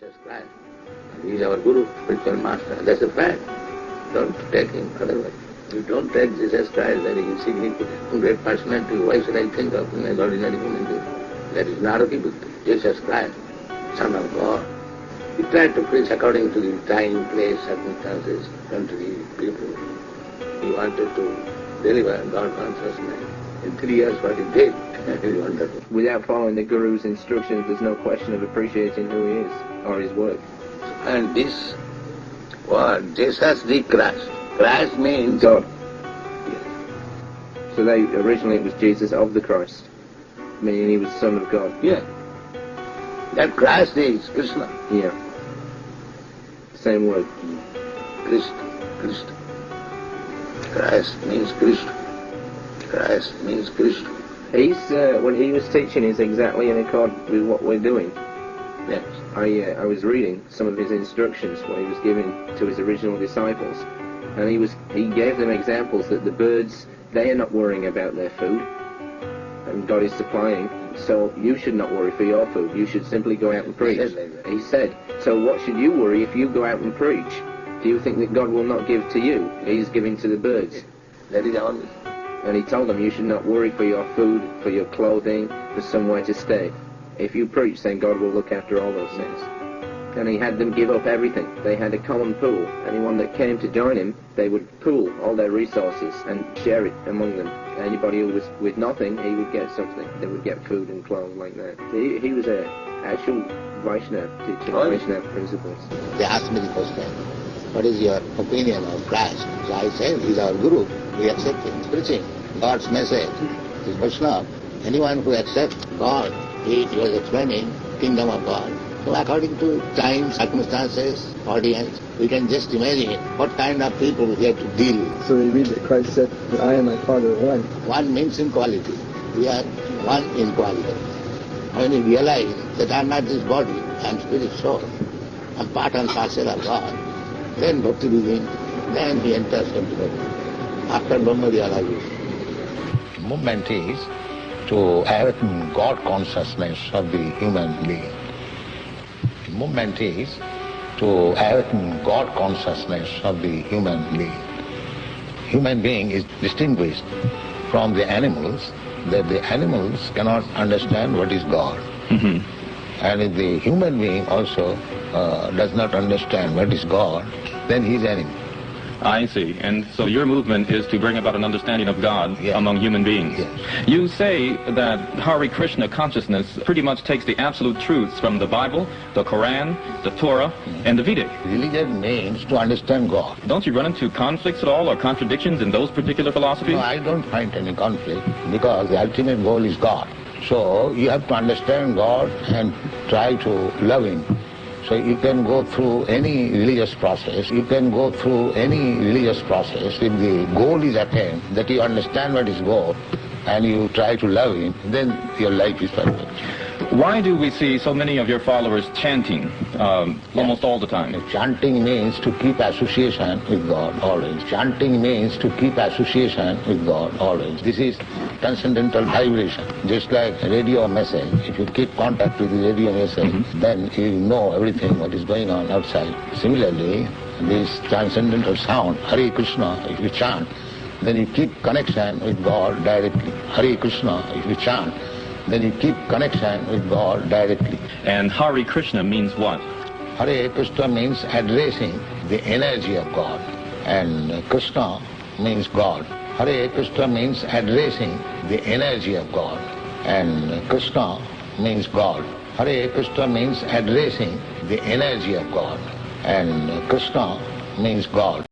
Jesus Christ. He is our Guru, spiritual master. That's a fact. Don't take him otherwise. You don't take Jesus Christ, that is insignificant, great personality. Why should I think of him as ordinary human being? That is Naraki Buddha, Jesus Christ, Son of God. He tried to preach according to the time, place, circumstances, country, people. He wanted to deliver God consciousness. In 3 years what he did, is wonderful. Without following the Guru's instructions, there's no question of appreciating who he is, or his work. And this word, Jesus the Christ. Christ means God. So originally it was Jesus of the Christ, meaning he was Son of God. Yeah. That Christ is Krishna. Yeah. Same word. Krishna. Christ means Krishna. Christ means Krishna. He's when he was teaching is exactly in accord with what we're doing. Yes. I was reading some of his instructions, what he was giving to his original disciples, and he gave them examples that the birds, they are not worrying about their food, and God is supplying. So you should not worry for your food. You should simply go out and preach. He said, so what should you worry if you go out and preach? Do you think that God will not give to you? He's giving to the birds. That is all. And he told them you should not worry for your food, for your clothing, for somewhere to stay. If you preach, then God will look after all those things. And he had them give up everything. They had a common pool. Anyone that came to join him, they would pool all their resources and share it among them. Anybody who was with nothing, he would get something. They would get food and clothes like that. He was a actual Vaishnava, teaching Vaishnava principles. They asked me the question, what is your opinion of Christ? So I said, he is our Guru. We accept him. Preaching God's message is Vaishnava. Anyone who accepts God, he was explaining kingdom of God. So according to time, circumstances, audience, we can just imagine what kind of people we have to deal with. So we read that Christ said that I and my Father are one. One means in quality. We are one in quality. When we realize that I am not this body, I am spirit soul, I am part and parcel of God, then bhakti begins, then he enters into bhakti. After Brahma realization. Movement is to awaken God consciousness of the human being. Movement is to awaken God consciousness of the human being. Human being is distinguished from the animals, that the animals cannot understand what is God. Mm-hmm. And if the human being also does not understand what is God, then he is animal. I see. And so your movement is to bring about an understanding of God among human beings. Yes. You say that Hare Krishna consciousness pretty much takes the absolute truths from the Bible, the Quran, the Torah, and the Vedic. Religion means to understand God. Don't you run into conflicts at all or contradictions in those particular philosophies? No, I don't find any conflict because the ultimate goal is God. So you have to understand God and try to love Him. So you can go through any religious process. You can go through any religious process. If the goal is attained, that you understand what is God, and you try to love Him, then your life is perfect. Why do we see so many of your followers chanting almost all the time? Chanting means to keep association with God always. Chanting means to keep association with God always. This is transcendental vibration. Just like a radio message, if you keep contact with the radio message, then you know everything what is going on outside. Similarly, this transcendental sound, Hare Krishna, if you chant, then you keep connection with God directly. Hare Krishna, if you chant, then you keep connection with God directly. And Hare Krishna means what? Hare Krishna means addressing the energy of God, and Krishna means God. Hare Krishna means addressing the energy of God, and Krishna means God. Hare Krishna means addressing the energy of God, and Krishna means God.